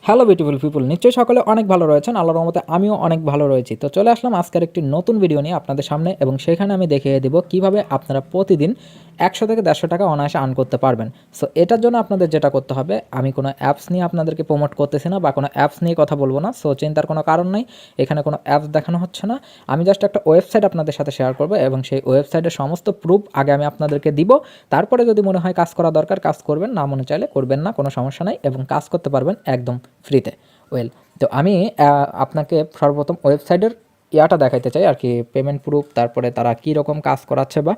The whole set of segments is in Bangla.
হ্যালো বিউটিফুল পিপল, নিশ্চয়ই সকলে অনেক ভালো রয়েছেন। আল্লাহর রহমতে আমিও অনেক ভালো রয়েছি। তো চলে আসলাম আজকের একটি নতুন ভিডিও নিয়ে আপনাদের সামনে, এবং সেখানে আমি দেখিয়ে দেবো কিভাবে আপনারা প্রতিদিন 100 থেকে 150 টাকা অনায়াসে আর্ন করতে পারবেন। সো এটার জন্য আপনাদের যেটা করতে হবে, আমি কোনো অ্যাপস নিয়ে আপনাদেরকে প্রমোট করতেছি না বা কোনো অ্যাপস নিয়ে কথা বলবো না। সো চিন্তার কোনো কারণ নাই, এখানে কোনো অ্যাপস দেখানো হচ্ছে না। আমি জাস্ট একটা ওয়েবসাইট আপনাদের সাথে শেয়ার করবো, এবং সেই ওয়েবসাইটের সমস্ত প্রুফ আগে আমি আপনাদেরকে দিব। তারপরে যদি মনে হয় কাজ করা দরকার কাজ করবেন, না মনে চাইলে করবেন না, কোনো সমস্যা নাই, এবং কাজ করতে পারবেন একদম ফ্রিতে। তো আমি আপনাকে সর্বপ্রথম ওয়েবসাইটের ইয়াটা দেখাইতে চাই আর কি, পেমেন্ট প্রুফ, তারপরে তারা কী রকম কাজ করাচ্ছে, বা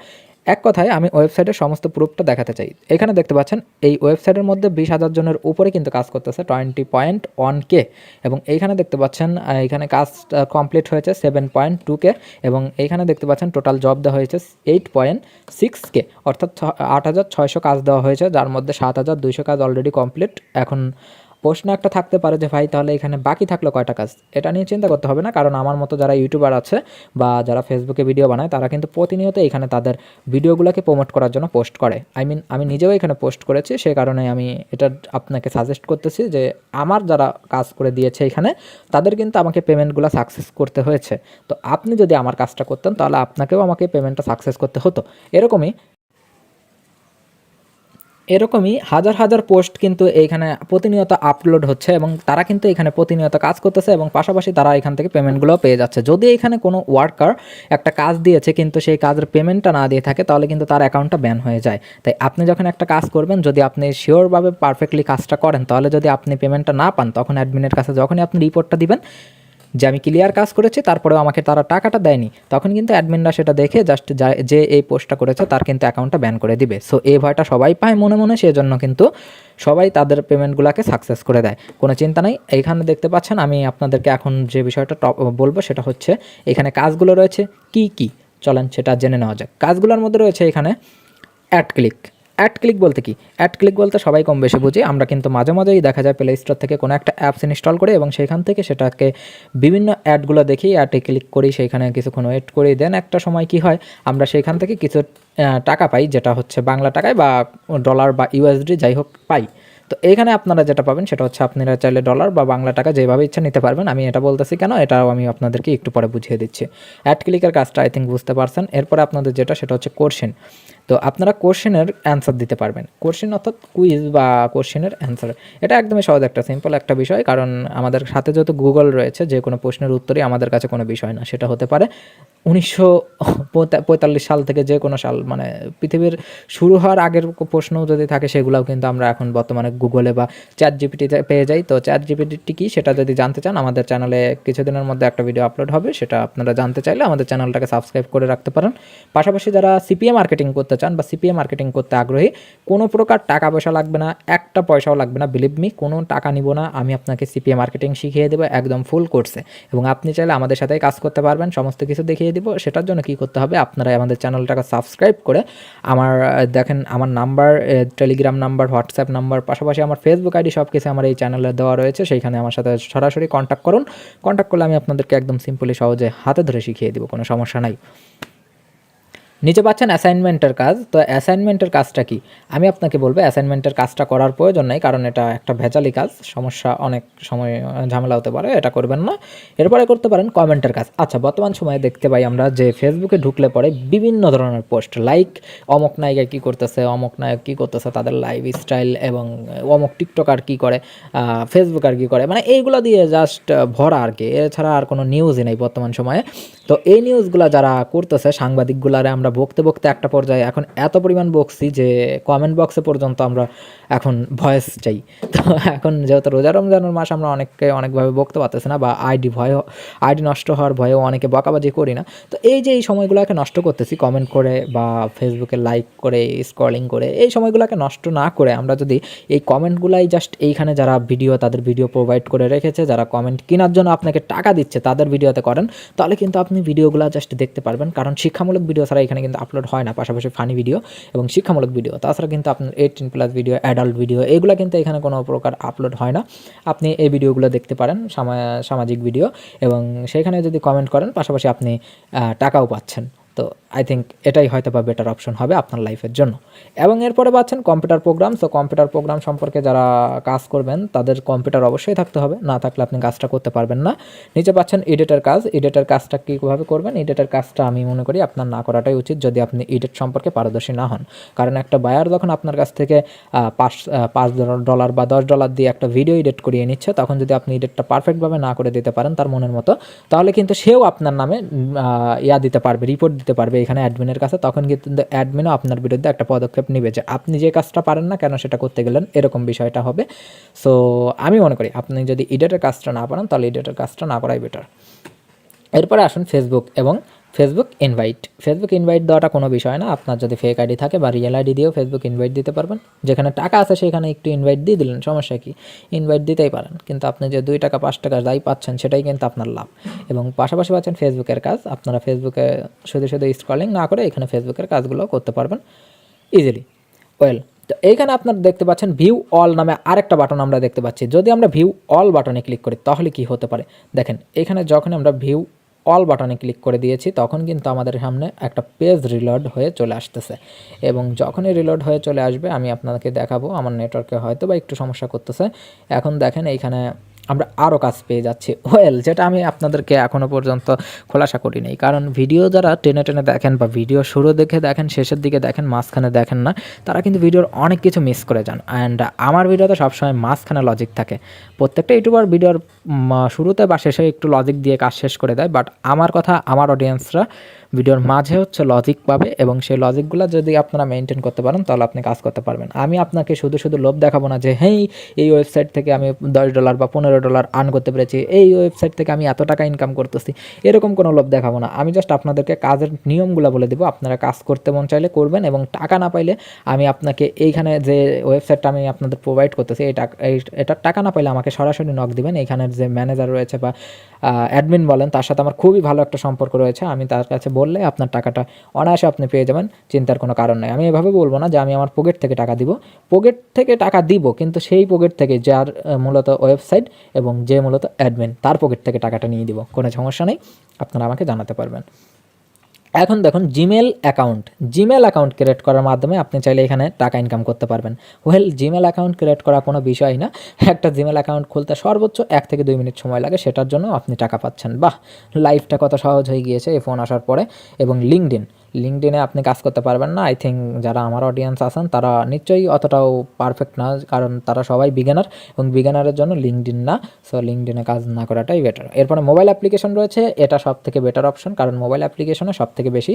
এক কথায় আমি ওয়েবসাইটের সমস্ত প্রুফটা দেখাতে চাই। এখানে দেখতে পাচ্ছেন এই ওয়েবসাইটের মধ্যে 20,000 জনের উপরে কিন্তু কাজ করতেছে, 20.1K, এবং এইখানে দেখতে পাচ্ছেন এখানে কাজ কমপ্লিট হয়েছে 7.2K, এবং এইখানে দেখতে পাচ্ছেন টোটাল জব দেওয়া হয়েছে 8.6K, অর্থাৎ 8,600 কাজ দেওয়া হয়েছে, যার মধ্যে 7,200 কাজ অলরেডি কমপ্লিট। এখন প্রশ্ন একটা থাকতে পারে যে ভাই তাহলে এখানে বাকি থাকলো কয়টা কাজ, এটা নিয়ে চিন্তা করতে হবে না, কারণ আমার মতো যারা ইউটিউবার আছে বা যারা ফেসবুকে ভিডিও বানায় তারা কিন্তু প্রতিনিয়ত এখানে তাদের ভিডিওগুলোকে প্রমোট করার জন্য পোস্ট করে। আমি নিজেও এখানে পোস্ট করেছি, সেই কারণে আমি এটা আপনাকে সাজেস্ট করতেছি যে আমার যারা কাজ করে দিয়েছে এখানে তাদের কিন্তু আমাকে পেমেন্টগুলো সাকসেস করতে হয়েছে। তো আপনি যদি আমার কাজটা করতেন তাহলে আপনাকেও আমাকে পেমেন্টটা সাকসেস করতে হতো। এরকমই হাজার হাজার পোস্ট কিন্তু এইখানে প্রতিনিয়ত আপলোড হচ্ছে, এবং তারা কিন্তু এখানে প্রতিনিয়ত কাজ করতেছে, এবং পাশাপাশি তারা এখান থেকে পেমেন্টগুলোও পেয়ে যাচ্ছে। যদি এখানে কোনো ওয়ার্কার একটা কাজ দিয়েছে কিন্তু সেই কাজের পেমেন্টটা না দিয়ে থাকে, তাহলে কিন্তু তার অ্যাকাউন্টটা ব্যান হয়ে যায়। তাই আপনি যখন একটা কাজ করবেন, যদি আপনি শিওরভাবে পারফেক্টলি কাজটা করেন, তাহলে যদি আপনি পেমেন্টটা না পান, তখন অ্যাডমিনের কাছে যখনই আপনি রিপোর্টটা দিবেন যে আমি ক্লিয়ার কাজ করেছি, তারপরেও আমাকে তারা টাকাটা দেয়নি, তখন কিন্তু অ্যাডমিনরা সেটা দেখে জাস্ট যে এই পোস্টটা করেছে তার কিন্তু অ্যাকাউন্টটা ব্যান করে দিবে। সো এই ভয়টা সবাই পায় মনে মনে, সেজন্য কিন্তু সবাই তাদের পেমেন্টগুলোকে সাকসেস করে দেয়, কোনো চিন্তা নেই। এইখানে দেখতে পাচ্ছেন আমি আপনাদেরকে এখন যে বিষয়টা বলবো সেটা হচ্ছে এখানে কাজগুলো রয়েছে কি কি, চলেন সেটা জেনে নেওয়া যাক। কাজগুলোর মধ্যে রয়েছে এখানে অ্যাড ক্লিক বলতে কি? অ্যাড ক্লিক বলতে সবাই কম বেশি বুঝি। আমরা কিন্তু মাঝে মাঝেই দেখা যায় প্লে স্টোর থেকে কোনো একটা অ্যাপস ইনস্টল করে, এবং সেখান থেকে সেটাকে বিভিন্ন অ্যাডগুলো দেখি, অ্যাডে ক্লিক করি, সেইখানে কিছুক্ষণ ওয়েট করি, দেন একটা সময় কি হয়, আমরা সেইখান থেকে কিছু টাকা পাই, যেটা হচ্ছে বাংলা টাকায় বা ডলার বা ইউএসডি যাই হোক পাই। তো এইখানে আপনারা যেটা পাবেন সেটা হচ্ছে আপনারা চাইলে ডলার বা বাংলা টাকা যেভাবে ইচ্ছা নিতে পারবেন। আমি এটা বলতেছি কেন, এটাও আমি আপনাদেরকে একটু পরে বুঝিয়ে দিচ্ছি। অ্যাড ক্লিকের কাজটা আই থিঙ্ক বুঝতে পারছেন। এরপরে আপনাদের যেটা সেটা হচ্ছে কোশ্চেন। তো আপনারা কোশ্চেনের অ্যান্সার দিতে পারবেন। কোশ্চেন অর্থাৎ কুইজ বা কোশ্চেনের অ্যান্সার, এটা একদমই সহজ একটা সিম্পল একটা বিষয়, কারণ আমাদের সাথে যেহেতু গুগল রয়েছে, যে কোনো প্রশ্নের উত্তরই আমাদের কাছে কোনো বিষয় না। সেটা হতে পারে 1945 সাল থেকে যে কোনো সাল, মানে পৃথিবীর শুরু হওয়ার আগের প্রশ্নও যদি থাকে সেগুলোও কিন্তু আমরা এখন বর্তমানে গুগলে বা চ্যাট জিপিটিতে পেয়ে যাই। তো চ্যাট জিপিটি কি সেটা যদি জানতে চান, আমাদের চ্যানেলে কিছুদিনের মধ্যে একটা ভিডিও আপলোড হবে, সেটা আপনারা জানতে চাইলে আমাদের চ্যানেলটাকে সাবস্ক্রাইব করে রাখতে পারেন। পাশাপাশি যারা সিপিএ মার্কেটিং করতে চান বা সিপিএ মার্কেটিং করতে আগ্রহী, কোনো প্রকার টাকা পয়সা লাগবে না, একটা পয়সাও লাগবে না, বিলিভ মি, কোনো টাকা নিব না। আমি আপনাকে সিপিএ মার্কেটিং শিখিয়ে দেবো একদম ফুল কোর্সে, এবং আপনি চাইলে আমাদের সাথেই কাজ করতে পারবেন, সমস্ত কিছু দেখিয়ে দিব। সেটার জন্য কী করতে হবে, আপনারা আমাদের চ্যানেলটাকে সাবস্ক্রাইব করে দেখেন আমার number, Telegram number, WhatsApp number, পাশাপাশি আমার ফেসবুক আইডি সব কিছু আমার এই চ্যানেলে দেওয়া রয়েছে। সেইখানে আমার সাথে সরাসরি কন্ট্যাক্ট করুন। কন্ট্যাক্ট করলে আমি আপনাদেরকে একদম সিম্পলি সহজে হাতে ধরে শিখিয়ে দিব, কোনো সমস্যা নাই। নিচে পাচ্ছেন অ্যাসাইনমেন্টের কাজ। তো অ্যাসাইনমেন্টের কাজটা কি আমি আপনাকে বলবো। অ্যাসাইনমেন্টের কাজটা করার প্রয়োজন নেই, কারণ এটা একটা ভেজালি কাজ, সমস্যা অনেক সময় ঝামেলা হতে পারে, এটা করবেন না। এরপরে করতে পারেন কমেন্টের কাজ। আচ্ছা, বর্তমান সময়ে দেখতে পাই আমরা যে ফেসবুকে ঢুকলে পরে বিভিন্ন ধরনের পোস্ট, লাইক অমক নায়িকা কী করতেছে, অমক নায়ক কী করতেছে, তাদের লাইফ স্টাইল, এবং অমক টিকটকার কী করে, ফেসবুকার কী করে, মানে এইগুলো দিয়ে জাস্ট ভরা আর কি, এছাড়া আর কোনো নিউজই নেই বর্তমান সময়ে। তো এই নিউজগুলো যারা করতেছে, সাংবাদিকগুলারে আমরা বকতে বকতে একটা পর্যায়ে এখন এত পরিমাণ বকছি যে কমেন্ট বক্সে পর্যন্ত আমরা এখন ভয়েস চাই। তো এখন যেহেতু রোজা রমজানের মাস, আমরা অনেকভাবে বকতে পারতেছি না, বা আইডি নষ্ট হওয়ার ভয়েও অনেকে বকাবাজি করি না। তো এই যে এই সময়গুলোকে নষ্ট করতেছি কমেন্ট করে বা ফেসবুকে লাইক করে স্ক্রলিং করে, এই সময়গুলোকে নষ্ট না করে আমরা যদি এই কমেন্টগুলাই জাস্ট এইখানে যারা তাদের ভিডিও প্রোভাইড করে রেখেছে, যারা কমেন্ট কেনার জন্য আপনাকে টাকা দিচ্ছে তাদের ভিডিওতে করেন, তাহলে কিন্তু আপনি ভিডিওগুলো জাস্ট দেখতে পারবেন। কারণ শিক্ষামূলক ভিডিও ছাড়া এখানে কিন্তু আপলোড হয় না, পাশাপাশি ফানি ভিডিও এবং শিক্ষামূলক ভিডিও, তাছাড়া কিন্তু আপনার 18+ ভিডিও, অ্যাডাল্ট ভিডিও, এগুলো কিন্তু এখানে কোনো প্রকার আপলোড হয় না। আপনি এই ভিডিওগুলো দেখতে পারেন, সামাজিক ভিডিও, এবং সেখানে যদি কমেন্ট করেন পাশাপাশি আপনি টাকাও পাচ্ছেন। তো আই থিঙ্ক এটাই হয়তো বা বেটার অপশন হবে আপনার লাইফের জন্য। এবং এরপরে পাচ্ছেন computer program. So computer program সম্পর্কে যারা কাজ করবেন তাদের কম্পিউটার অবশ্যই থাকতে হবে, না থাকলে আপনি কাজটা করতে পারবেন না। নিচে পাচ্ছেন এডিটের কাজ। এডিটের কাজটা কীভাবে করবেন? এডিটের কাজটা আমি মনে করি আপনার না করাটাই উচিত যদি আপনি এডিট সম্পর্কে পারদর্শী না হন। কারণ একটা বায়ার যখন আপনার কাছ থেকে $5 বা $10 দিয়ে একটা ভিডিও এডিট করিয়ে নিচ্ছে, তখন যদি আপনি এডিটটা পারফেক্টভাবে না করে দিতে পারেন তার মনের মতো, তাহলে কিন্তু সেও আপনার নামে দিতে পারবে, রিপোর্ট দিতে পারবে এখানে অ্যাডমিনের কাছে। তখন কিন্তু অ্যাডমিনও আপনার বিরুদ্ধে একটা পদক্ষেপ নেবে যে আপনি যে কাজটা পারেন না কেন সেটা করতে গেলেন, এরকম বিষয়টা হবে। সো আমি মনে করি আপনি যদি এডিটের কাজটা না পারেন তাহলে এডিটের কাজটা না করাই বেটার। এরপরে আসুন ফেসবুক এবং ফেসবুক ইনভাইট। ফেসবুক ইনভাইট দেওয়াটা কোনো বিষয় না, আপনার যদি ফেক আইডি থাকে বা রিয়েল আইডি দিয়েও ফেসবুক ইনভাইট দিতে পারবেন। যেখানে টাকা আছে সেখানে একটু ইনভাইট দিয়ে দিলেন, সমস্যা কি? ইনভাইট দিতেই পারেন, কিন্তু আপনি যে $2 $5 যাই পাচ্ছেন সেটাই কিন্তু আপনার লাভ। এবং পাশাপাশি পাচ্ছেন ফেসবুকের কাজ। আপনারা ফেসবুকে শুধু স্ক্রলিং না করে এখানে ফেসবুকের কাজগুলো করতে পারবেন ইজিলি। ওয়েল, তো এইখানে আপনারা দেখতে পাচ্ছেন ভিউ অল নামে আরেকটা বাটন আমরা দেখতে পাচ্ছি। যদি আমরা ভিউ অল বাটনে ক্লিক করি তাহলে কি হতে পারে দেখেন। এখানে যখন আমরা ভিউ অল বাটনে ক্লিক করে দিয়েছি তখন কিন্তু আমাদের সামনে একটা পেজ রিলোড হয়ে চলে আসতেছে। এবং যখনই রিলোড হয়ে চলে আসবে আমি আপনাদেরকে দেখাবো। আমার নেটওয়ার্কে হয়তো বা একটু সমস্যা করতেছে। এখন দেখেন এইখানে আমরা আরও কাজ পেয়ে যাচ্ছি। ওয়েল, যেটা আমি আপনাদেরকে এখনও পর্যন্ত খোলাসা করি নাই, কারণ ভিডিও যারা টেনে টেনে দেখেন বা ভিডিও শুরু দেখে দেখেন, শেষের দিকে দেখেন, মাঝখানে দেখেন না, তারা কিন্তু ভিডিওর অনেক কিছু মিস করে যান। অ্যান্ড আমার ভিডিওতে সবসময় মাঝখানে লজিক থাকে। প্রত্যেকটা ইউটিউবার ভিডিওর শুরুতে বা শেষে একটু লজিক দিয়ে কাজ শেষ করে দেয়, বাট আমার কথা, আমার অডিয়েন্সরা ভিডিওর মাঝে হচ্ছে লজিক পাবে, এবং সেই লজিকগুলো যদি আপনারা মেনটেন করতে পারেন তাহলে আপনি কাজ করতে পারবেন। আমি আপনাকে শুধু শুধু লোভ দেখাবো না যে হেই এই ওয়েবসাইট থেকে আমি $10 বা $15 আর্ন করতে পেরেছি, এই ওয়েবসাইট থেকে আমি এত টাকা ইনকাম করতেছি, এরকম কোনো লোভ দেখাবো না। আমি জাস্ট আপনাদেরকে কাজের নিয়মগুলো বলে দেবো, আপনারা কাজ করতে মন চাইলে করবেন, এবং টাকা না পাইলে আমি আপনাকে এইখানে যে ওয়েবসাইটটা আমি আপনাদের প্রোভাইড করতেছি এটার টাকা না পাইলে আমাকে সরাসরি নক দিবেন। এইখানের যে ম্যানেজার রয়েছে বা অ্যাডমিন বলেন, তার সাথে আমার খুবই ভালো একটা সম্পর্ক রয়েছে। আমি তার কাছে বললে আপনার টাকাটা অনায়াসে আপনি পেয়ে যাবেন, চিন্তার কোনো কারণ নেই। আমি এভাবে বলবো না যে আমি আমার পকেট থেকে টাকা দিব, পকেট থেকে টাকা দিব, কিন্তু সেই পকেট থেকে যার মূলত ওয়েবসাইট এবং যে মূলত অ্যাডমিন তার পকেট থেকে টাকাটা নিয়ে দিব, কোনো সমস্যা নেই, আপনারা আমাকে জানাতে পারবেন। এখন দেখুন জিমেল অ্যাকাউন্ট ক্রিয়েট করার মাধ্যমে আপনি চাইলে এখানে টাকা ইনকাম করতে পারবেন। ওয়েল, জিমেল অ্যাকাউন্ট ক্রিয়েট করা কোনো বিষয় না। একটা জিমেল অ্যাকাউন্ট খুলতে সর্বোচ্চ 1 থেকে 2 মিনিট সময় লাগে, সেটার জন্য আপনি টাকা পাচ্ছেন। বাহ, লাইফটা কত সহজ হয়ে গিয়েছে এই ফোন আসার পরে। এবং লিঙ্কডিনে আপনি কাজ করতে পারবেন না। আই থিঙ্ক যারা আমার অডিয়েন্স আছেন তারা নিশ্চয়ই অতটাও পারফেক্ট না, কারণ তারা সবাই বিগিনার, এবং বিগিনারের জন্য লিঙ্কডিন না। সো লিঙ্কডিনে কাজ না করাটাই বেটার। এরপরে মোবাইল অ্যাপ্লিকেশন রয়েছে, এটা সব থেকে বেটার অপশন, কারণ মোবাইল অ্যাপ্লিকেশনে সব থেকে বেশি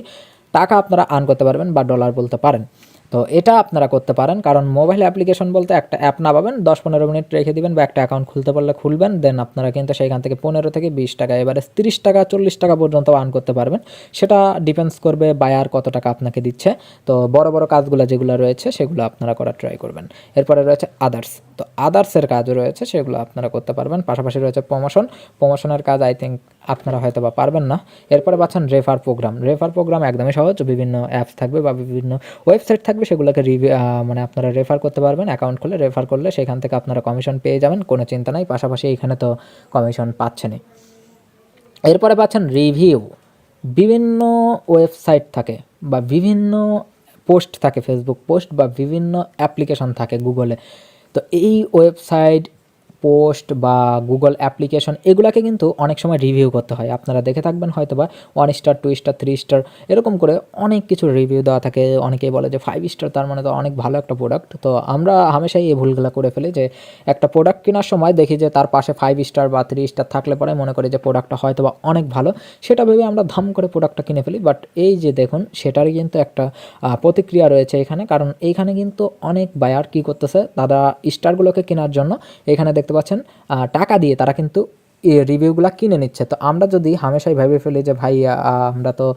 টাকা আপনারা আর্ন করতে পারবেন বা ডলার বলতে পারেন। তো এটা আপনারা করতে পারেন, কারণ মোবাইল অ্যাপ্লিকেশন বলতে একটা অ্যাপ না পাবেন, 10-15 মিনিট রেখে দিবেন বা একটা অ্যাকাউন্ট খুলতে পারলে খুলবেন, দেন আপনারা কিন্তু সেইখান থেকে 15 থেকে 20 টাকা, এবারে 30 টাকা 40 টাকা পর্যন্ত আর্ন করতে পারবেন। সেটা ডিপেন্ডস করবে বায়ার কত টাকা আপনাকে দিচ্ছে। তো বড় বড় কাজগুলো যেগুলো রয়েছে সেগুলো আপনারা করার ট্রাই করবেন। এরপরে রয়েছে আদার্স, তো আদার্সের কাজও রয়েছে, সেগুলো আপনারা করতে পারবেন। পাশাপাশি রয়েছে প্রমোশনের কাজ, আই থিঙ্ক আপনারা হয়তো বা পারবেন না। এরপরে পাচ্ছেন রেফার প্রোগ্রাম একদমই সহজ, বিভিন্ন অ্যাপস থাকবে বা বিভিন্ন ওয়েবসাইট থাকবে, সেগুলোকে মানে আপনারা রেফার করতে পারবেন। অ্যাকাউন্ট খুলে রেফার করলে সেখান থেকে আপনারা কমিশন পেয়ে যাবেন, কোনো চিন্তা নাই। পাশাপাশি এখানে তো কমিশন পাচ্ছেনই। এরপরে পাচ্ছেন রিভিউ। বিভিন্ন ওয়েবসাইট থাকে বা বিভিন্ন পোস্ট থাকে, ফেসবুক পোস্ট বা বিভিন্ন অ্যাপ্লিকেশন থাকে গুগলে। তো এই ওয়েবসাইট, পোস্ট বা গুগল অ্যাপ্লিকেশন এগুলাকে কিন্তু অনেক সময় রিভিউ করতে হয়। আপনারা দেখে থাকবেন হয়তো বা 1 স্টার 2 স্টার 3 স্টার এরকম করে অনেক কিছু রিভিউ দেওয়া থাকে। অনেকেই বলে যে 5 স্টার তার মানে তো অনেক ভালো একটা প্রোডাক্ট। তো আমরা হামেশাই এই ভুলগুলো করে ফেলি যে একটা প্রোডাক্ট কেনার সময় দেখি যে তার পাশে 5 স্টার বা 3 স্টার থাকলে পরে মনে করি যে প্রোডাক্টটা হয়তো বা অনেক ভালো, সেটা ভেবে আমরা ধাম করে প্রোডাক্টটা কিনে ফেলি। বাট এই যে দেখুন, সেটারই কিন্তু একটা প্রতিক্রিয়া রয়েছে এখানে, কারণ এইখানে কিন্তু অনেক বায়ার কী করতেছে, তারা স্টারগুলোকে কেনার জন্য এখানে দেখতে পাচ্ছেন টাকা দিয়ে তারা কিন্তু এই রিভিউগুলো কিনে নিচ্ছে। তো আমরা যদি হামেশাই ভেবে ফেলি যে ভাই আমরা তো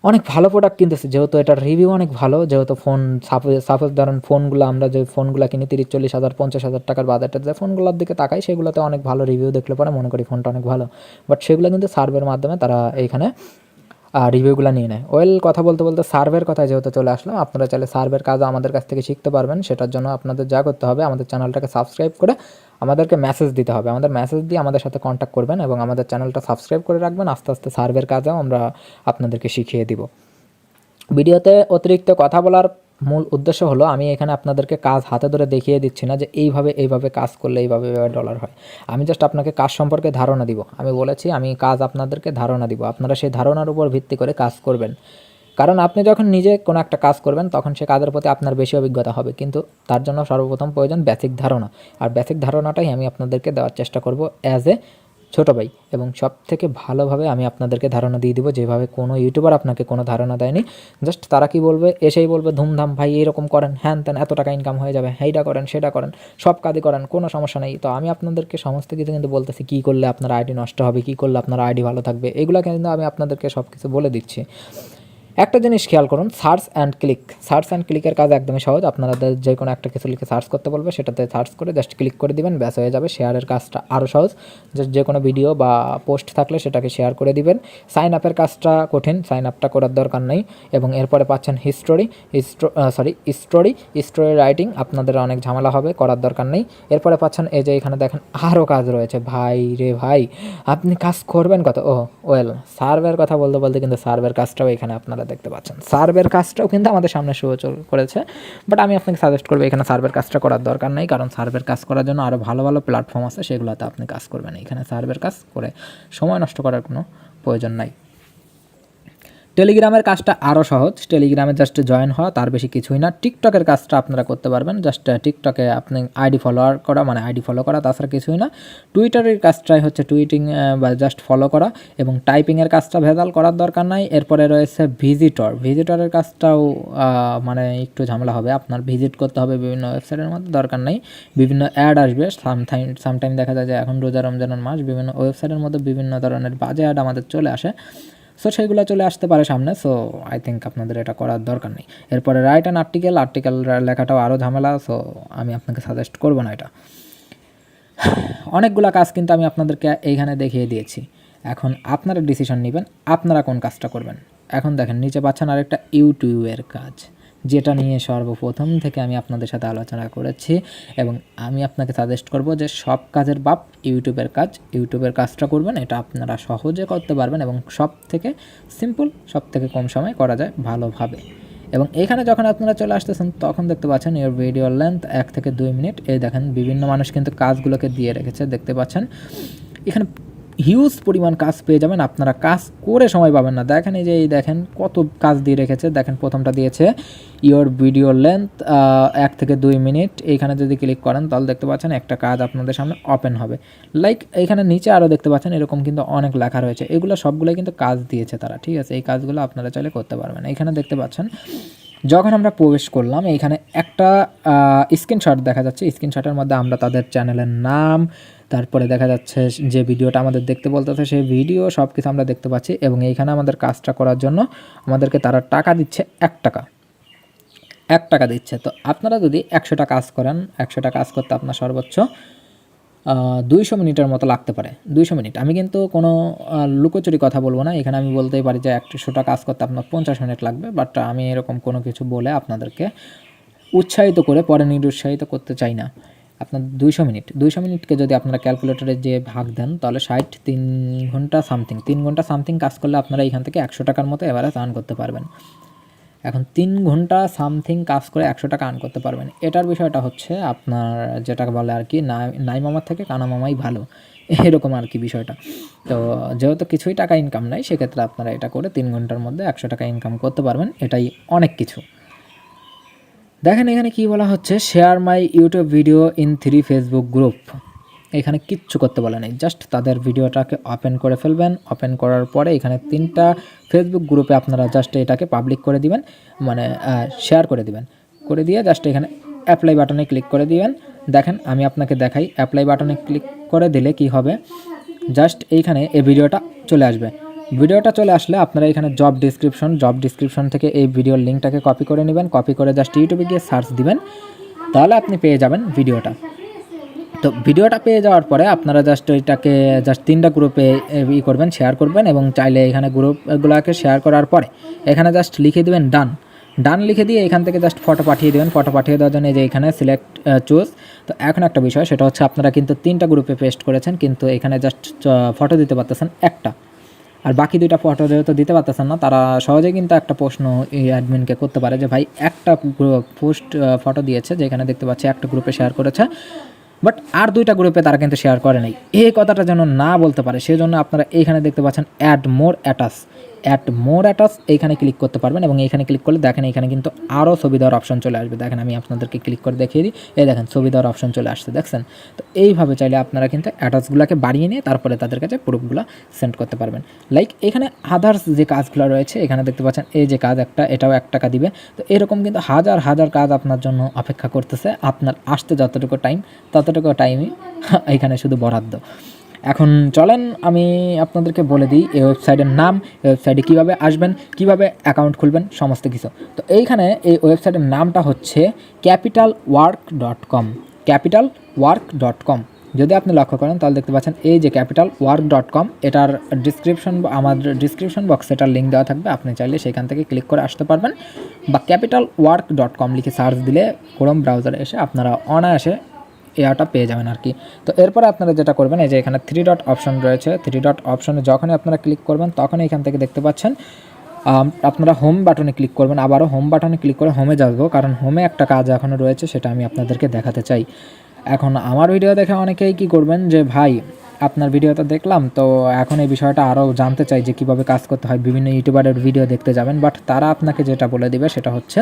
অনেক ভালো প্রোডাক্ট কিনতেছি, যেহেতু এটার রিভিউ অনেক ভালো, যেহেতু ফোন সাপোজ ধরেন ফোনগুলো আমরা যে ফোনগুলো কিনি 30-40 হাজার 50 হাজার টাকার বাজেটের যে ফোনগুলোর দিকে তাকাই, সেগুলোতে অনেক ভালো রিভিউ দেখলে পরে মনে করি ফোনটা অনেক ভালো। বাট সেগুলো কিন্তু সার্ভের মাধ্যমে তারা এইখানে রিভিউগুলো নিয়ে নেয়। ওয়েল, কথা বলতে বলতে সার্ভের কথায় যেহেতু চলে আসলাম, আপনারা চাইলে সার্ভের কাজও আমাদের কাছ থেকে শিখতে পারবেন। সেটার জন্য আপনাদের যা করতে হবে, আমাদের চ্যানেলটাকে সাবস্ক্রাইব করে আমাদেরকে মেসেজ দিতে হবে। আমাদের মেসেজ দিয়ে আমাদের সাথে কন্ট্যাক্ট করবেন এবং আমাদের চ্যানেলটা সাবস্ক্রাইব করে রাখবেন। আস্তে আস্তে সার্ভের কাজও আমরা আপনাদেরকে শিখিয়ে দিব। ভিডিওতে অতিরিক্ত কথা বলার মূল উদ্দেশ্য হলো আমি এখানে আপনাদেরকে কাজ হাতে ধরে দেখিয়ে দিচ্ছি না যে এইভাবে কাজ করলে এইভাবে ডলার হয়। আমি জাস্ট আপনাকে কাজ সম্পর্কে ধারণা দিব। আমি বলেছি আমি কাজ আপনাদেরকে ধারণা দিব, আপনারা সেই ধারণার উপর ভিত্তি করে কাজ করবেন। কারণ আপনি যখন নিজে কোনো একটা কাজ করবেন তখন সে কাজের প্রতি আপনার বেশি অভিজ্ঞতা হবে, কিন্তু তার জন্য সর্বপ্রথম প্রয়োজন বেসিক ধারণা। আর বেসিক ধারণাটাই আমি আপনাদেরকে দেওয়ার চেষ্টা করব অ্যাজ এ ছোটো ভাই, এবং সব থেকে ভালোভাবে আমি আপনাদেরকে ধারণা দিয়ে দিব যেভাবে কোনো ইউটিউবার আপনাকে কোনো ধারণা দেয়নি। জাস্ট তারা কি বলবে, এসেই বলবে ধুমধাম ভাই এরকম করেন, হ্যান ত্যান এত টাকা ইনকাম হয়ে যাবে, এইটা করেন সেটা করেন, সব কাজই করেন, কোনো সমস্যা নেই। তো আমি আপনাদেরকে সমস্ত কিছু কিন্তু বলতেছি, কী করলে আপনার আইডি নষ্ট হবে, কী করলে আপনার আইডি ভালো থাকবে, এগুলো কিন্তু আমি আপনাদেরকে সব কিছু বলে দিচ্ছি। একটা জিনিস খেয়াল করুন, সার্চ অ্যান্ড ক্লিকের কাজ একদমই সহজ। আপনাদের যে কোনো একটা কিছু লিখে সার্চ করতে বলবে, সেটাতে সার্চ করে জাস্ট ক্লিক করে দিবেন, ব্যাস হয়ে যাবে। শেয়ারের কাজটা আরও সহজ, জাস্ট যে কোনো ভিডিও বা পোস্ট থাকলে সেটাকে শেয়ার করে দিবেন। সাইন আপের কাজটা কঠিন, সাইন আপটা করার দরকার নেই। এবং এরপরে পাচ্ছেন স্টোরি রাইটিং, আপনাদের অনেক ঝামেলা হবে, করার দরকার নেই। এরপরে পাচ্ছেন এই যে এখানে দেখেন আরও কাজ রয়েছে। ভাই রে ভাই, আপনি কাজ করবেন কত? ওয়েল, সার্ভের কথা বলতে বলতে কিন্তু সার্ভের কাজটাও এখানে আপনারা দেখতে পাচ্ছেন। সার্ভের কাজটাও কিন্তু আমাদের সামনে শো করেছে, বাট আমি আপনাকে সাজেস্ট করবো এখানে সার্ভের কাজটা করার দরকার নেই, কারণ সার্ভের কাজ করার জন্য আরও ভালো ভালো প্ল্যাটফর্ম আছে, সেগুলোতে আপনি কাজ করবেন। এখানে সার্ভের কাজ করে সময় নষ্ট করার কোনো প্রয়োজন নাই। টেলিগ্রামের কাজটা আরও সহজ, টেলিগ্রামে জাস্ট জয়েন হওয়া, তার বেশি কিছুই না। টিকটকের কাজটা আপনারা করতে পারবেন, জাস্ট টিকটকে আপনি আইডি ফলো করা, তাছাড়া কিছুই না। টুইটারের কাজটাই হচ্ছে টুইটিং বা জাস্ট ফলো করা, এবং টাইপিংয়ের কাজটা ভেজাল করার দরকার নাই। এরপরে রয়েছে ভিজিটরের কাজটাও মানে একটু ঝামেলা হবে, আপনার ভিজিট করতে হবে বিভিন্ন ওয়েবসাইটের মধ্যে, দরকার নেই। বিভিন্ন অ্যাড আসবে, সামটাইম দেখা যায় যে এখন রোজা রমজানের মাস, বিভিন্ন ওয়েবসাইটের মধ্যে বিভিন্ন ধরনের বাজে অ্যাড আমাদের চলে আসে, সো সেইগুলো চলে আসতে পারে সামনে। সো আই থিঙ্ক আপনাদের এটা করার দরকার নেই। এরপরে রাইট অ্যান আর্টিকেল লেখাটাও আরও ঝামেলা, সো আমি আপনাকে সাজেস্ট করবো না এটা। অনেকগুলো কাজ কিন্তু আমি আপনাদেরকে এইখানে দেখিয়ে দিয়েছি, এখন আপনারা ডিসিশন নেবেন আপনারা কোন কাজটা করবেন। এখন দেখেন নিচে পাচ্ছেন আরেকটা ইউটিউবের কাজ, যেটা নিয়ে সর্বপ্রথম থেকে আমি আপনাদের সাথে আলোচনা করেছি, এবং আমি আপনাকে সাজেস্ট করব যে সব কাজের বাপ ইউটিউবের কাজটা করবেন। এটা আপনারা সহজে করতে পারবেন এবং সব থেকে সিম্পল, সব থেকে কম সময় করা যায় ভালোভাবে। এবং এখানে যখন আপনারা চলে আসতেছেন তখন দেখতে পাচ্ছেন ইওর ভিডিও লেন্থ 1 থেকে 2 মিনিট। এই দেখেন বিভিন্ন মানুষ কিন্তু কাজগুলোকে দিয়ে রেখেছে, দেখতে পাচ্ছেন এখানে হিউজ পরিমাণ কাজ পেয়ে যাবেন, আপনারা কাজ করে সময় পাবেন না। দেখেন এই যে দেখেন কত কাজ দিয়ে রেখেছে, দেখেন প্রথমটা দিয়েছে ইওর ভিডিও লেন্থ 1 থেকে 2 মিনিট। এইখানে যদি ক্লিক করেন তাহলে দেখতে পাচ্ছেন একটা কাজ আপনাদের সামনে ওপেন হবে। লাইক এইখানে নিচে আরও দেখতে পাচ্ছেন এরকম কিন্তু অনেক লেখা রয়েছে, এগুলো সবগুলোই কিন্তু কাজ দিয়েছে তারা, ঠিক আছে। এই কাজগুলো আপনারা চাইলে করতে পারবেন। এইখানে দেখতে পাচ্ছেন যখন আমরা প্রবেশ করলাম এইখানে একটা স্ক্রিনশট দেখা যাচ্ছে, স্ক্রিনশটের মধ্যে আমরা তাদের চ্যানেলের নাম, তারপরে দেখা যাচ্ছে যে ভিডিওটা আমাদের দেখতে বলতেছে সেই ভিডিও, সব কিছু আমরা দেখতে পাচ্ছি। এবং এইখানে আমাদের কাজটা করার জন্য আমাদেরকে তারা টাকা দিচ্ছে, 1 টাকা দিচ্ছে। তো আপনারা যদি 100টা কাজ করেন, 100টা কাজ করতে আপনার সর্বোচ্চ 200 মিনিটের মতো লাগতে পারে। 200 মিনিট, আমি কিন্তু কোনো লুকোচুরি কথা বলবো না, এখানে আমি বলতেই পারি যে 100টা কাজ করতে আপনার 50 মিনিট লাগবে, বাট আমি এরকম কোনো কিছু বলে আপনাদেরকে উৎসাহিত করে পরে নিরুৎসাহিত করতে চাই না। আপনার 200 মিনিটকে যদি আপনারা ক্যালকুলেটরে যে ভাগ দেন তাহলে 3 ঘন্টা সামথিং কাজ করলে আপনারা এখান থেকে 100 টাকার মতো এভারেজ আর্ন করতে পারবেন। এখন 3 ঘন্টা সামথিং কাজ করে 100 টাকা আর্ন করতে পারবেন। এটার বিষয়টা হচ্ছে আপনার যেটা বলে আর কি, নাই মামার থেকে কানা মামাই ভালো, এরকম আর কি বিষয়টা। তো যেহেতু কিছুই টাকা ইনকাম নাই, সেক্ষেত্রে আপনারা এটা করে 3 ঘন্টার মধ্যে 100 টাকা ইনকাম করতে পারবেন, এটাই অনেক কিছু। দেখেন এখানে কি বলা হচ্ছে, share my YouTube video in 3 Facebook group. এখানে কিচ্ছু করতে বলা নেই, জাস্ট তাদের ভিডিওটাকে ওপেন করে ফেলবেন। ওপেন করার পরে এখানে 3টা ফেসবুক গ্রুপে আপনারা জাস্ট এটাকে পাবলিক করে দিবেন, মানে শেয়ার করে দিবেন। করে দিয়ে জাস্ট এখানে অ্যাপ্লাই বাটনে ক্লিক করে দিবেন। দেখেন আমি আপনাকে দেখাই, অ্যাপ্লাই বাটনে ক্লিক করে দিলে কি হবে, জাস্ট এইখানে এই ভিডিওটা চলে আসবে। ভিডিওটা চলে আসলে আপনারা এখানে জব ডিসক্রিপশন থেকে এই ভিডিওর লিঙ্কটাকে কপি করে নেবেন। কপি করে জাস্ট ইউটিউবে গিয়ে সার্চ দিবেন, তাহলে আপনি পেয়ে যাবেন ভিডিওটা। তো ভিডিওটা পেয়ে যাওয়ার পরে আপনারা জাস্ট 3টা গ্রুপে করবেন, শেয়ার করবেন। এবং চাইলে এখানে গ্রুপগুলোকে শেয়ার করার পরে এখানে জাস্ট লিখে দেবেন ডান লিখে দিয়ে এখান থেকে জাস্ট ফটো পাঠিয়ে দেবেন। ফটো পাঠিয়ে দেওয়ার জন্য যে এখানে সিলেক্ট চুজ। তো এখন একটা বিষয়, সেটা হচ্ছে আপনারা কিন্তু 3টা গ্রুপে পেস্ট করেছেন, কিন্তু এখানে জাস্ট ফটো দিতে পারতেছেন একটা। আর বাকি 2টা ফটো যেহেতু দিতে পারতেছেন না, তারা সহজেই কিন্তু একটা প্রশ্ন এই অ্যাডমিনকে করতে পারে যে ভাই একটা পোস্ট ফটো দিয়েছে, যেখানে দেখতে পাচ্ছি একটা গ্রুপে শেয়ার করেছে, বাট আর 2টা গ্রুপে তারা কিন্তু শেয়ার করে নাই। এই কথাটা যেন না বলতে পারে, সেজন্য আপনারা এইখানে দেখতে পাচ্ছেন অ্যাড মোর অ্যাটাচ এইখানে ক্লিক করতে পারবেন, এবং এইখানে ক্লিক করলে দেখেন এখানে কিন্তু আরও ছবি দেওয়ার অপশন চলে আসবে। দেখেন আমি আপনাদেরকে ক্লিক করে দেখিয়ে দিই, এই দেখেন ছবি দেওয়ার অপশন চলে আসছে, দেখছেন? তো এইভাবে চাইলে আপনারা কিন্তু অ্যাটাচগুলোকে বাড়িয়ে নিয়ে তারপরে তাদের কাছে প্রুফগুলো সেন্ড করতে পারবেন। লাইক এখানে আদার্স যে কাজগুলো রয়েছে, এখানে দেখতে পাচ্ছেন এই যে কাজ একটা, এটাও 1 টাকা দিবে। তো এরকম কিন্তু হাজার হাজার কাজ আপনার জন্য অপেক্ষা করতেছে, আপনার আসতে যতটুকু টাইম ততটুকু টাইমই এখানে শুধু বরাদ্দ। এখন চলেন আমি আপনাদেরকে বলে দিই এই ওয়েবসাইটের নাম, এই ওয়েবসাইটে কীভাবে আসবেন, কীভাবে অ্যাকাউন্ট খুলবেন, সমস্ত কিছু। তো এইখানে এই ওয়েবসাইটের নামটা হচ্ছে capitalwork.com। যদি আপনি লক্ষ্য করেন তাহলে দেখতে পাচ্ছেন এই যে capitalwork.com, এটার আমাদের ডিসক্রিপশন বক্সে এটার লিঙ্ক দেওয়া থাকবে, আপনি চাইলে সেখান থেকে ক্লিক করে আসতে পারবেন, বা capitalwork.com লিখে সার্চ দিলে ক্রোম ব্রাউজারে এসে আপনারা অনায়াসে এয়ারটা পেয়ে যাবেন আর কি। তো এরপরে আপনারা যেটা করবেন, এই যে এখানে 3 ডট অপশন রয়েছে, 3 ডট অপশনে যখনই আপনারা ক্লিক করবেন তখনই এখান থেকে দেখতে পাচ্ছেন আপনারা হোম বাটনে ক্লিক করবেন। আবারও হোম বাটনে ক্লিক করে হোমে যাবো, কারণ হোমে একটা কাজ এখনও রয়েছে, সেটা আমি আপনাদেরকে দেখাতে চাই। এখন আমার ভিডিও দেখে অনেকেই কী করবেন যে ভাই আপনার ভিডিওটা দেখলাম, তো এখন এই বিষয়টা আরও জানতে চাই যে কীভাবে কাজ করতে হয়, বিভিন্ন ইউটিউবারের ভিডিও দেখতে যাবেন, বাট তারা আপনাকে যেটা বলে দিবে সেটা হচ্ছে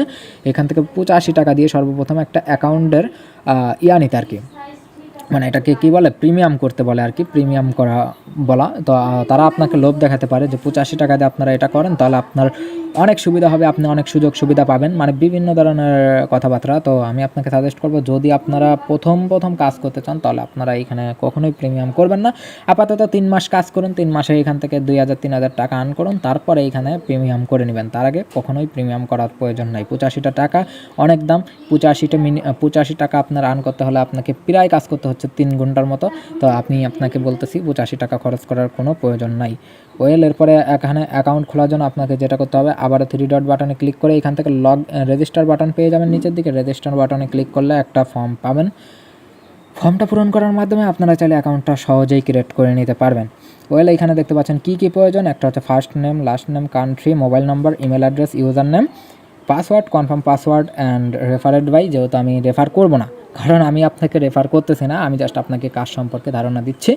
এখান থেকে 85 টাকা দিয়ে সর্বপ্রথম একটা অ্যাকাউন্টের নিতে আর কি, মানে এটাকে কী বলে, প্রিমিয়াম করতে বলে আর কি, প্রিমিয়াম করা বলা। তো তারা আপনাকে লোভ দেখাতে পারে যে 85 টাকা দিয়ে আপনারা এটা করেন তাহলে আপনার অনেক সুবিধা হবে, আপনি অনেক সুযোগ সুবিধা পাবেন, মানে বিভিন্ন ধরনের কথাবার্তা। তো আমি আপনাকে সাজেস্ট করবো, যদি আপনারা প্রথম কাজ করতে চান তাহলে আপনারা এখানে কখনোই প্রিমিয়াম করবেন না। আপাতত 3 মাস কাজ করুন, 3 মাসে এখান থেকে 2000-3000 টাকা আর্ন করুন, তারপরে এখানে প্রিমিয়াম করে নেবেন। তার আগে কখনোই প্রিমিয়াম করার প্রয়োজন নাই। 85 টাকা অনেক দাম, 85 টাকা আপনার আর্ন করতে হলে আপনাকে প্রায় কাজ করতে হচ্ছে 3 ঘন্টার মতো। তো আপনাকে বলতেছি 85 টাকা খরচ করার কোনো প্রয়োজন নাই। এরপরে এখানে অ্যাকাউন্ট খোলার জন্য আপনাকে যেটা করতে হবে, আবারও 3 ডট বাটনে ক্লিক করে এখান থেকে রেজিস্টার বাটন পেয়ে যাবেন নিচের দিকে। রেজিস্টার বাটনে ক্লিক করলে একটা ফর্ম পাবেন, ফর্মটা পূরণ করার মাধ্যমে আপনারা চাইলে অ্যাকাউন্টটা সহজেই ক্রিয়েট করে নিতে পারবেন। এখানে দেখতে পাচ্ছেন কী প্রয়োজন, একটা হচ্ছে first name, last name, country, mobile number, email address, user name, password, confirm password and referred by, যেহেতু আমি রেফার করবো না, কারণ আমি আপনাকে রেফার করতেছি না, আমি জাস্ট আপনাকে কাজ সম্পর্কে ধারণা দিচ্ছি।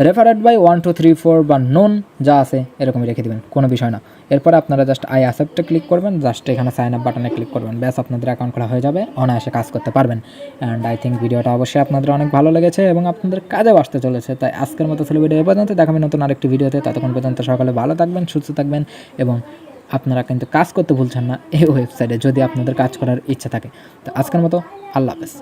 রেফারেড বাই 1 2 3 4 বা নোন যা আছে এরকমই রেখে দেবেন, কোনো বিষয় না। এরপরে আপনারা জাস্ট আই অ্যাকসেপ্টে ক্লিক করবেন, জাস্ট এখানে সাইন আপ বাটনে ক্লিক করবেন, ব্যাস আপনাদের অ্যাকাউন্ট খোলা হয়ে যাবে, অনায়াসে কাজ করতে পারবেন। অ্যান্ড আই থিঙ্ক ভিডিওটা অবশ্যই আপনাদের অনেক ভালো লেগেছে এবং আপনাদের কাজেও আসতে চলেছে। তাই আজকের মতো ছিল ভিডিও এ পর্যন্ত, দেখাবেন নতুন আরেকটি ভিডিওতে। ততক্ষণ পর্যন্ত সকালে ভালো থাকবেন, সুস্থ থাকবেন, এবং আপনারা কিন্তু কাজ করতে ভুলছেন না এই ওয়েবসাইটে, যদি আপনাদের কাজ করার ইচ্ছা থাকে। তো আজকের মতো আল্লাহ হাফেজ।